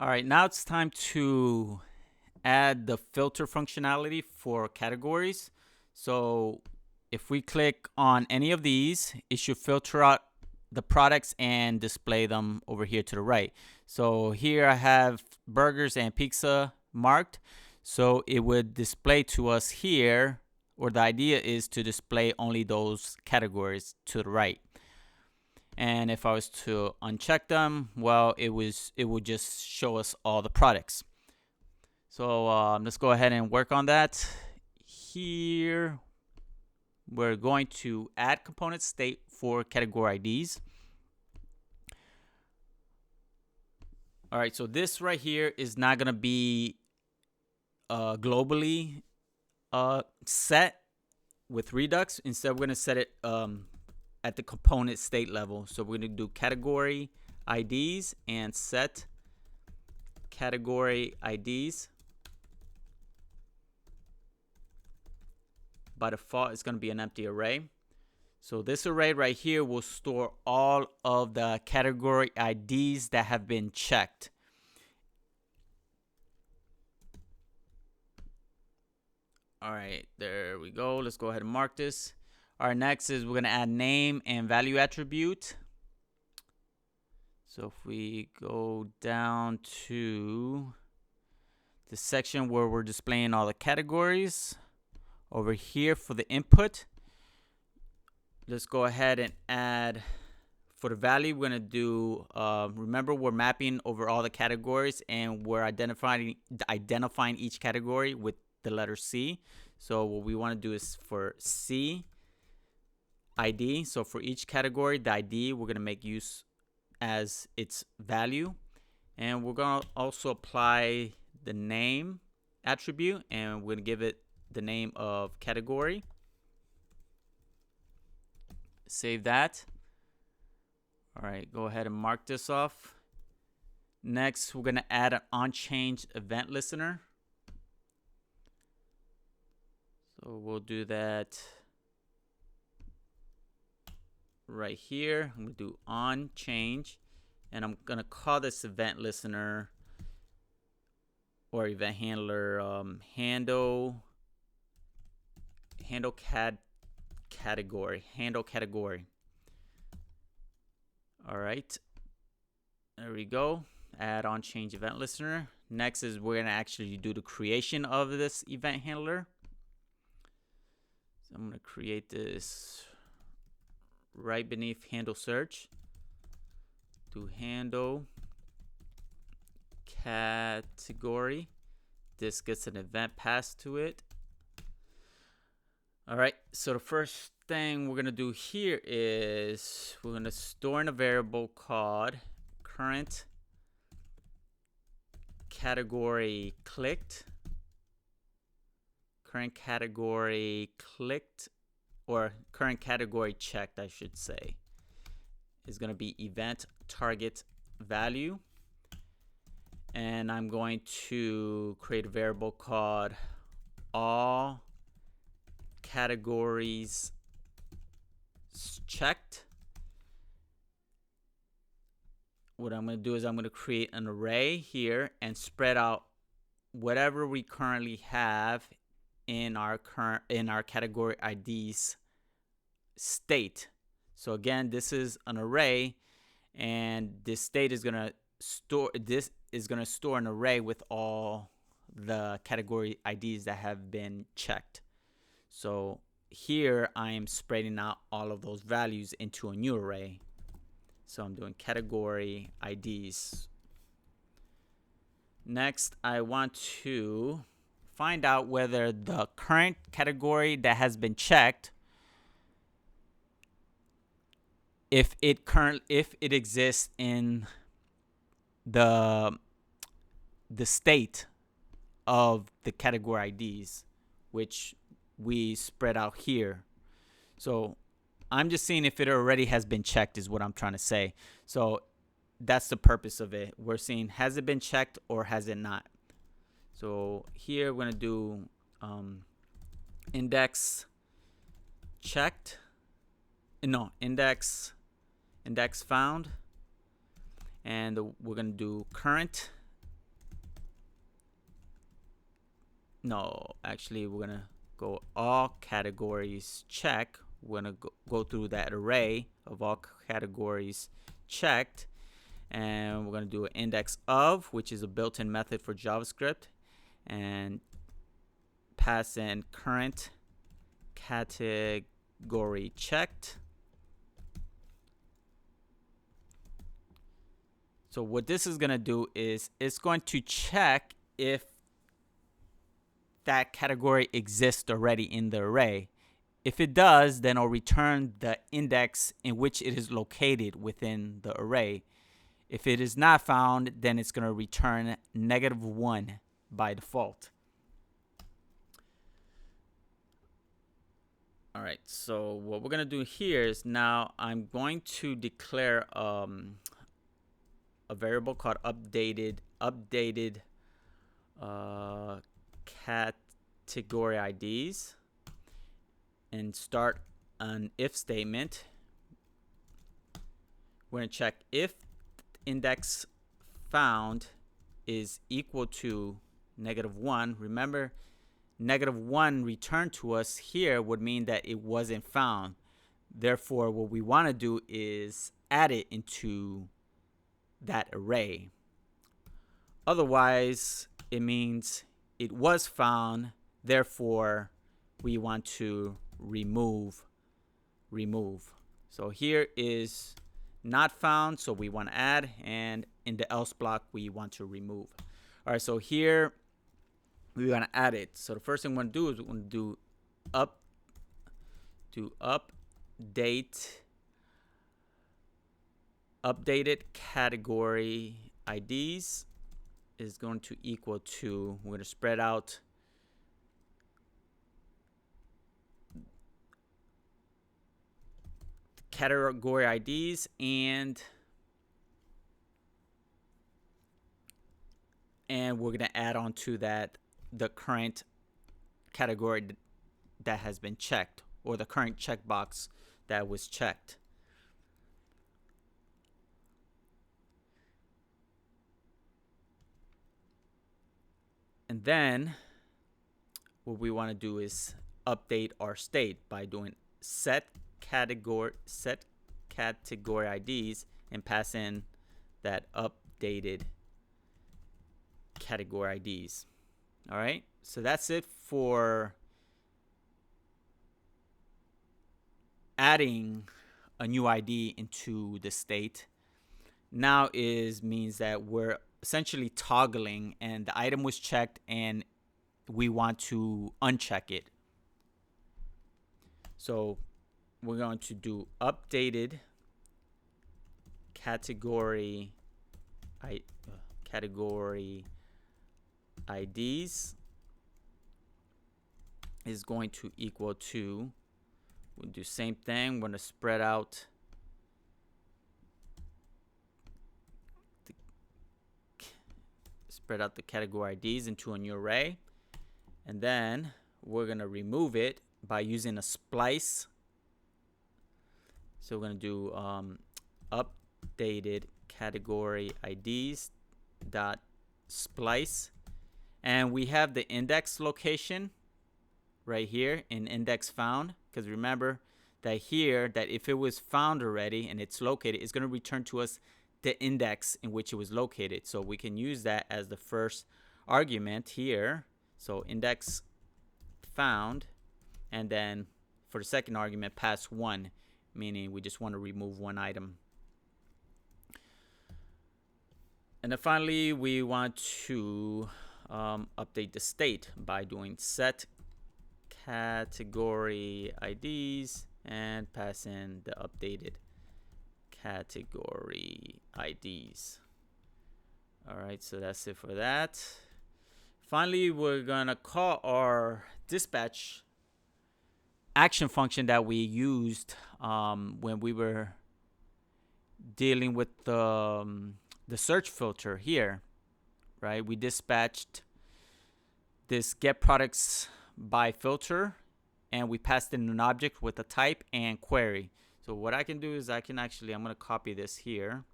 All right, now it's time to add the filter functionality for categories. So if we click on any of these, it should filter out the products and display them over here to the right. So here I have burgers and pizza marked. So it would display to us here, or the idea is to display only those categories to the right. And if I was to uncheck them, well, it would just show us all the products. So let's go ahead and work on that. Here, we're going to add component state for category IDs. All right, so this right here is not going to be globally set with Redux. Instead, we're going to set it at the component state level. So we're going to do category IDs and set category IDs. By default, it's going to be an empty array. So this array right here will store all of the category IDs that have been checked. All right, there we go. Let's go ahead and mark this. All right, next is we're going to add name and value attribute. So if we go down to the section where we're displaying all the categories, over here for the input, let's go ahead and add, for the value, we're going to do, remember we're mapping over all the categories and we're identifying each category with the letter C. So what we want to do is for C ID. So for each category, the ID we're going to make use as its value. And we're going to also apply the name attribute, and we're going to give it the name of category. Save that. All right, go ahead and mark this off. Next, we're going to add an Unchanged event listener. So we'll do that right here. I'm going to do Unchanged, and I'm going to call this event listener or event handler handle category. All right, there we go. Add on change event listener. Next is we're going to actually do the creation of this event handler. So I'm going to create this right beneath handle search. Do handle category. This gets an event passed to it. All right, so the first thing we're going to do here is we're going to store in a variable called current category clicked. Current category clicked, or current category checked, I should say, is going to be event target value. And I'm going to create a variable called all categories checked. What I'm going to do is I'm going to create an array here and spread out whatever we currently have in our category IDs state. So again, this is an array, and this state is going to store an array with all the category IDs that have been checked. So here I am spreading out all of those values into a new array. So I'm doing category IDs. Next, I want to find out whether the current category that has been checked, if it exists in the state of the category IDs, which we spread out here. So I'm just seeing if it already has been checked is what I'm trying to say. So that's the purpose of it. We're seeing, has it been checked or has it not? So here we're going to do index checked. No, index found. And we're going to do current no, actually we're gonna go all categories check. We're gonna go through that array of all categories checked, and we're gonna do an index of, which is a built-in method for JavaScript, and pass in current category checked. So what this is gonna do is it's going to check if that category exists already in the array. If it does, then it'll return the index in which it is located within the array. If it is not found, then it's going to return -1 by default. All right, so what we're going to do here is now I'm going to declare a variable called updated category IDs, and start an if statement. We're going to check if index found is equal to -1. Remember, -1 returned to us here would mean that it wasn't found. Therefore, what we want to do is add it into that array. Otherwise, it means it was found. Therefore, we want to remove. So here is not found, so we want to add, and in the else block we want to remove. All right, so here we want to add it. So the first thing we want to do is we want to do updated category IDs is going to equal to, we're going to spread out category IDs and we're going to add on to that the current category that has been checked, or the current checkbox that was checked. And then what we want to do is update our state by doing set category IDs and pass in that updated category IDs. All right, so that's it for adding a new ID into the state. Now means that we're essentially toggling, and the item was checked and we want to uncheck it. So we're going to do updated category IDs is going to equal to, we'll do same thing, we're going to spread out the category IDs into a new array, and then we're going to remove it by using a splice. So we're going to do updated category IDs dot splice, and we have the index location right here in index found, because remember that here that if it was found already and it's located, it's going to return to us the index in which it was located. So we can use that as the first argument here. So index found, and then for the second argument pass 1, meaning we just want to remove one item. And then finally we want to update the state by doing set category IDs and pass in the updated category IDs. All right, so that's it for that. Finally, we're gonna call our dispatch action function that we used when we were dealing with the search filter here, right? We dispatched this get products by filter, and we passed in an object with a type and query. So what I can do is I'm going to copy this here.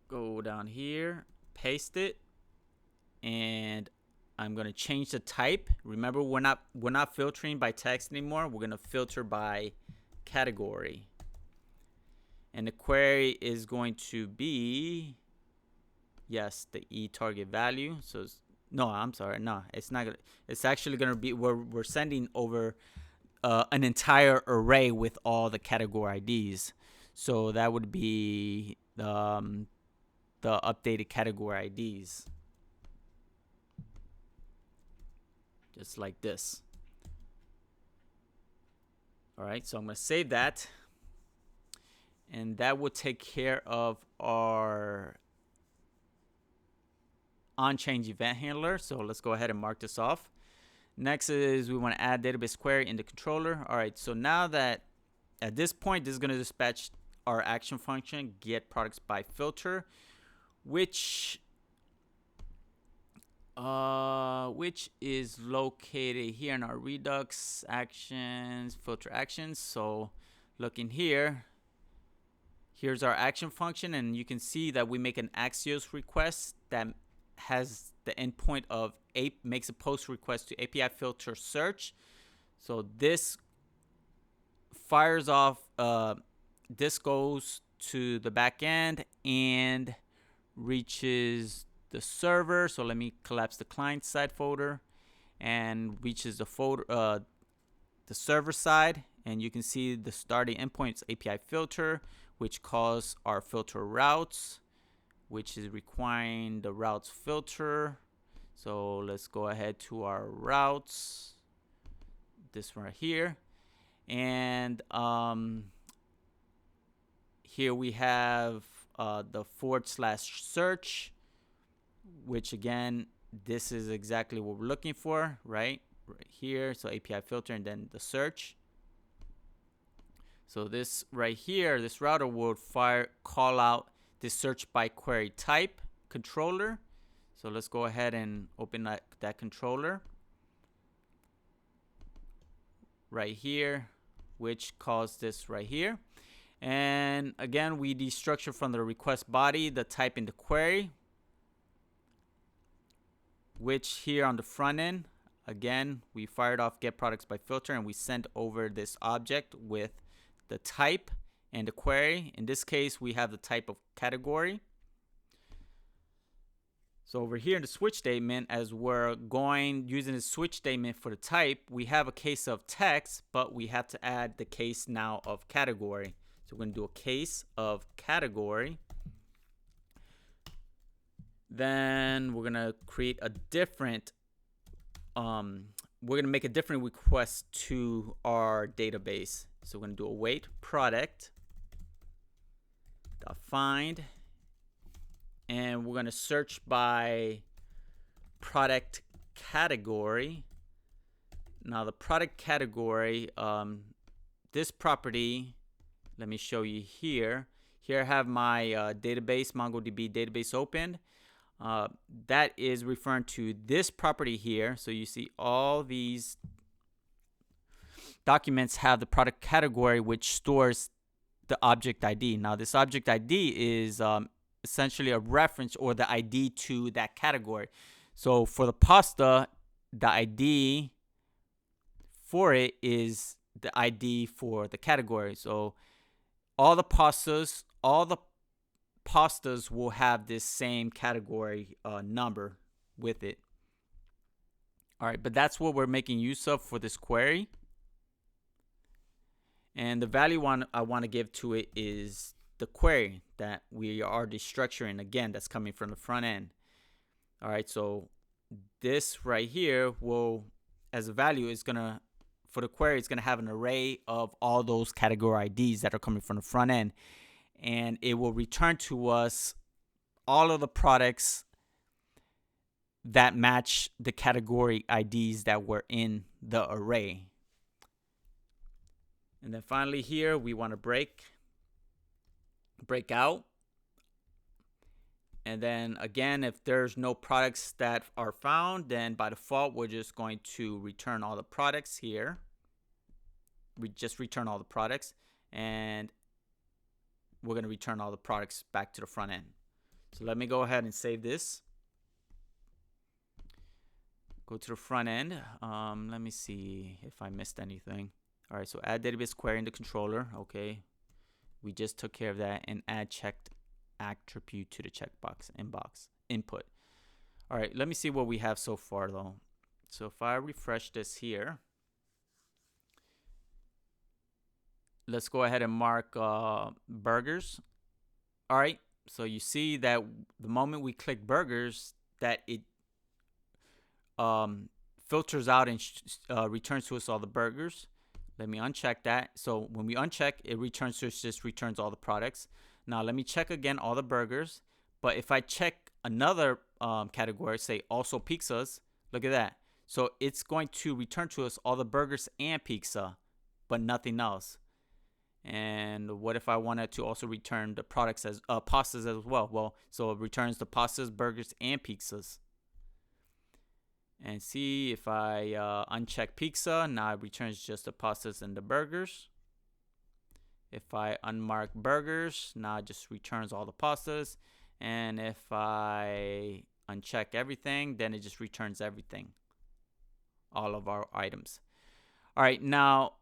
Go down here, paste it, and I'm going to change the type. Remember, we're not filtering by text anymore. We're going to filter by category. And the query is going to be, yes, the target value. So no, I'm sorry. No, it's not gonna. It's actually going to be, we're sending over an entire array with all the category IDs. So that would be the updated category IDs. Just like this. All right, so I'm going to save that. And that will take care of our Unchanged event handler. So let's go ahead and mark this off. Next is we want to add database query in the controller. All right, so now that at this point, this is going to dispatch our action function, get products by filter, which is located here in our Redux actions, filter actions. So looking here, here's our action function, and you can see that we make an Axios request that has the endpoint of makes a post request to API filter search. So this fires off, this goes to the back end and reaches the server. So let me collapse the client side folder and reaches the folder, the server side, and you can see the starting endpoints API filter, which calls our filter routes, which is requiring the routes filter. So let's go ahead to our routes, this one right here, and here we have the /search, which again, this is exactly what we're looking for, right here. So API filter and then the search. So this right here, this router will call out this search by query type controller. So let's go ahead and open that controller right here, which calls this right here. And again, we destructure from the request body the type in the query, which here on the front end, again, we fired off get products by filter, and we sent over this object with the type and the query. In this case, we have the type of category. So over here in the switch statement, as we're using the switch statement for the type, we have a case of text, but we have to add the case now of category. So we're going to do a case of category. Then we're going to create a different, we're going to make a different request to our database. So we're going to do await product find, and we're going to search by product category. Now the product category, this property, let me show you here. Here I have my database, MongoDB database opened. That is referring to this property here. So you see all these documents have the product category, which stores the object ID. Now this object ID is essentially a reference or the ID to that category. So for the pasta, the ID for it is the ID for the category. So all the pastas will have this same category number with it. All right, but that's what we're making use of for this query. And the value I want to give to it is the query that we are destructuring. Again, that's coming from the front end. All right, so this right here will, as a value, is going to, for the query, it's going to have an array of all those category IDs that are coming from the front end. And it will return to us all of the products that match the category IDs that were in the array. And then finally here, we want to break out. And then again, if there's no products that are found, then by default, we're just going to return all the products here. We just return all the products, and we're going to return all the products back to the front end. So let me go ahead and save this. go to the front end. Let me see if I missed anything. All right, so add database query in the controller. Okay, we just took care of that, and add checked attribute to the checkbox input. All right, let me see what we have so far though. So if I refresh this here, let's go ahead and mark burgers. All right, so you see that the moment we click burgers, that it filters out and returns to us all the burgers. Let me uncheck that. So when we uncheck, it returns to us, just returns all the products. Now let me check again all the burgers. But if I check another category, say also pizzas, look at that. So it's going to return to us all the burgers and pizza, but nothing else. And what if I wanted to also return the products as pastas as well? Well, so it returns the pastas, burgers, and pizzas. And see if I uncheck pizza, now it returns just the pastas and the burgers. If I unmark burgers, now it just returns all the pastas. And if I uncheck everything, then it just returns everything, all of our items. All right, now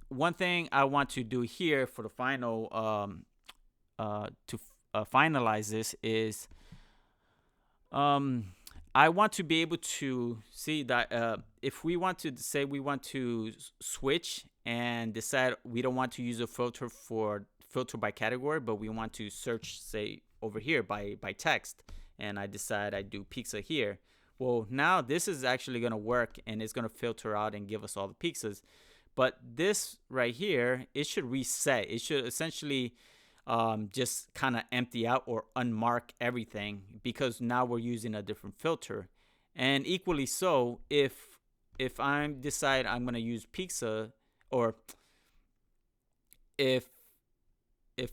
one thing I want to do here for the final finalize this is I want to be able to see that if we want to say we want to switch and decide we don't want to use a filter by category, but we want to search, say, over here by text, and I decide I do pizza here. Well, now this is actually going to work, and it's going to filter out and give us all the pizzas. But this right here, it should reset. It should essentially just kind of empty out or unmark everything, because now we're using a different filter. And equally so, if I decide I'm going to use pizza, or if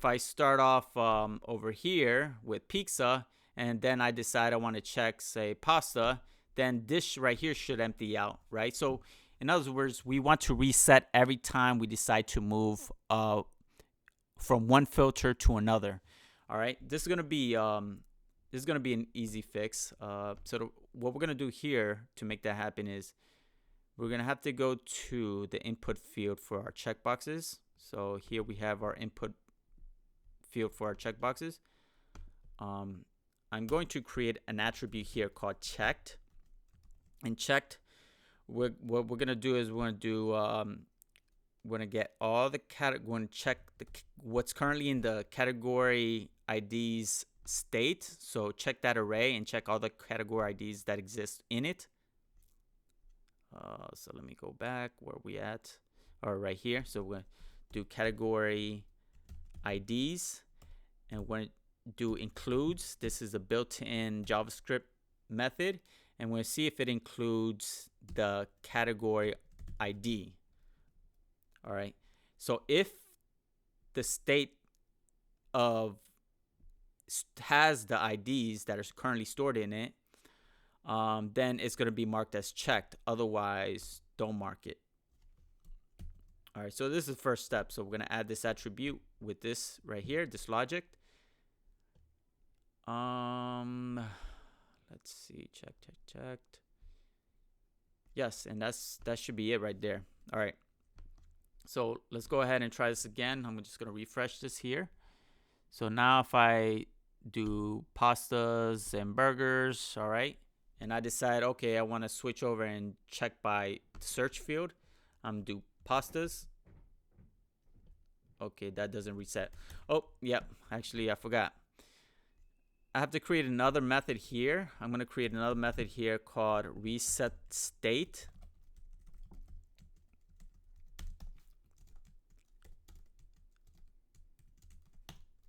I start off over here with pizza, and then I decide I want to check, say, pasta, then this right here should empty out, right? So in other words, we want to reset every time we decide to move from one filter to another. All right, this is gonna be an easy fix. What we're gonna do here to make that happen is we're gonna have to go to the input field for our checkboxes. So here we have our input field for our checkboxes. I'm going to create an attribute here called checked. And checked, what we're gonna do is we're gonna get all the we're gonna check what's currently in the category IDs state. So check that array and check all the category IDs that exist in it. So let me go back where we at, or right here. So we're gonna do category IDs, and we're gonna do includes. This is a built-in JavaScript method, and we'll see if it includes the category ID. All right, so if the state of has the IDs that are currently stored in it, then it's going to be marked as checked. Otherwise, don't mark it. All right, so this is the first step. So we're going to add this attribute with this right here, this logic. Let's see, checked. Yes, and that should be it right there. All right. So let's go ahead and try this again. I'm just going to refresh this here. So now if I do pastas and burgers, all right, and I decide, okay, I want to switch over and check by search field, I'm do pastas. Okay, that doesn't reset. Oh, yep, actually I forgot. I have to create another method here. I'm going to create another method here called reset state.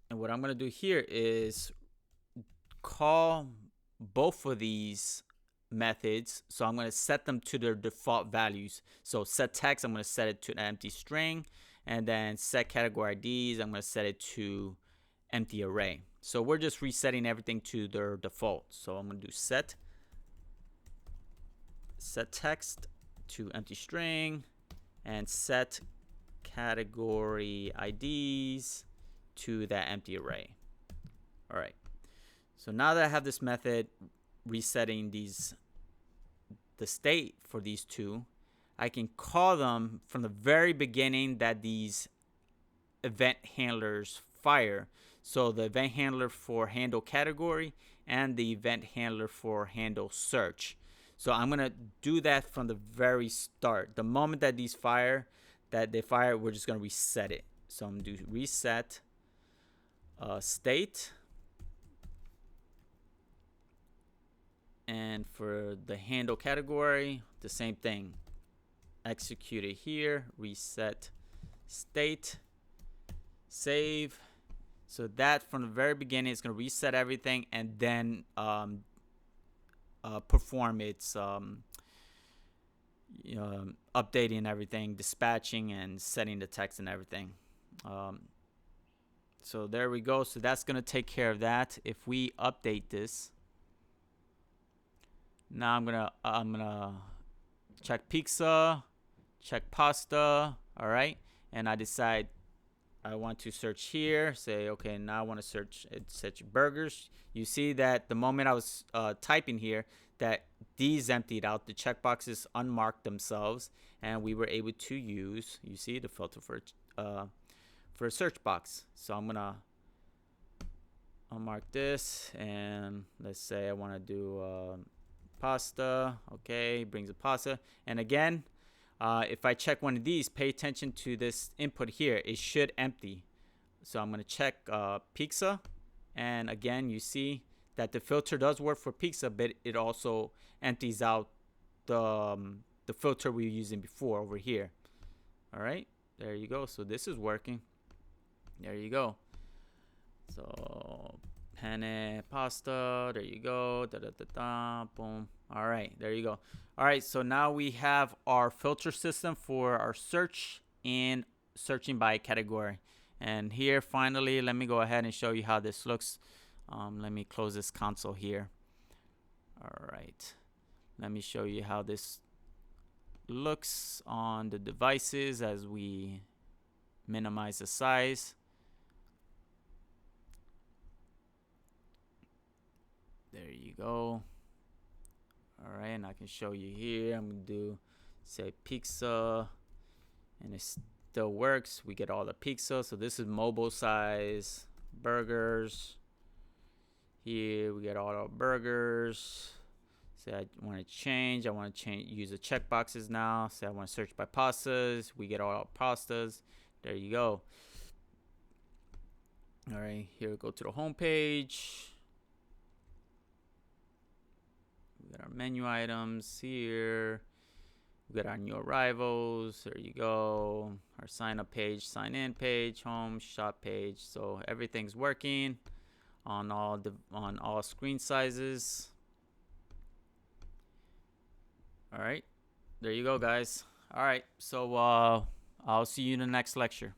And what I'm going to do here is call both of these methods. So I'm going to set them to their default values. So set text, I'm going to set it to an empty string. And then set category IDs, I'm going to set it to empty array. So we're just resetting everything to their default. So I'm going to do set text to empty string, and set category IDs to that empty array. All right. So now that I have this method resetting these the state for these two, I can call them from the very beginning that these event handlers fire. So the event handler for handle category and the event handler for handle search. So I'm going to do that from the very start. The moment that these fire, we're just going to reset it. So I'm going to do reset state. And for the handle category, the same thing. Execute it here, reset state, save. So that from the very beginning, it's going to reset everything and then perform its updating everything, dispatching and setting the text and everything. So there we go. So that's going to take care of that. If we update this, now I'm gonna check pizza, check pasta, all right, and I decide I want to search here. Say okay, now I want to search burgers. You see that the moment I was typing here, that these emptied out, the checkboxes unmarked themselves, and we were able to use, you see, the filter for a search box. So I'm gonna unmark this, and let's say I want to do pasta. Okay, brings the pasta. And again, if I check one of these, pay attention to this input here. It should empty. So I'm going to check pizza. And again, you see that the filter does work for pizza, but it also empties out the filter we were using before over here. All right, there you go. So this is working. There you go. So penne pasta, there you go, boom. All right, there you go. All right, so now we have our filter system for our search and searching by category. And here finally, let me go ahead and show you how this looks. Let me close this console here. All right, let me show you how this looks on the devices as we minimize the size. There you go. All right, and I can show you here. I'm gonna do, say, pizza, and it still works. We get all the pizza. So this is mobile size burgers. Here we get all our burgers. Say I want to change. I want to use the checkboxes now. Say I want to search by pastas. We get all our pastas. There you go. All right, here we go to the home page. We got our menu items here. We got our new arrivals. There you go. Our sign up page, sign in page, home, shop page. So everything's working on all screen sizes. All right. There you go, guys. All right. So I'll see you in the next lecture.